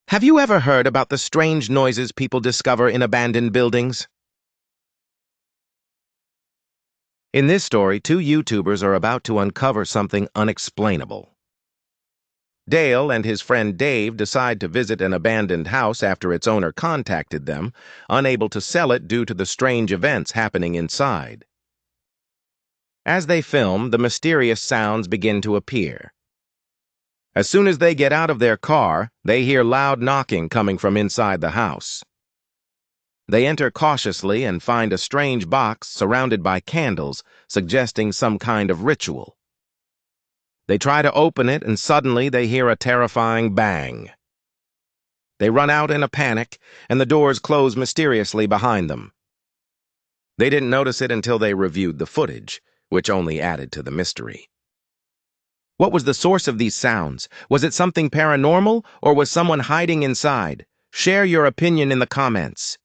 Have you ever heard about the strange noises people discover in abandoned buildings? In this story, two YouTubers are about to uncover something unexplainable. Dale and his friend Dave decide to visit an abandoned house after its owner contacted them, unable to sell it due to the strange events happening inside. As they film, the mysterious sounds begin to appear. As soon as they get out of their car, they hear loud knocking coming from inside the house. They enter cautiously and find a strange box surrounded by candles, suggesting some kind of ritual. They try to open it, and suddenly they hear a terrifying bang. They run out in a panic, and the doors close mysteriously behind them. They didn't notice it until they reviewed the footage, which only added to the mystery. What was the source of these sounds? Was it something paranormal, or was someone hiding inside? Share your opinion in the comments.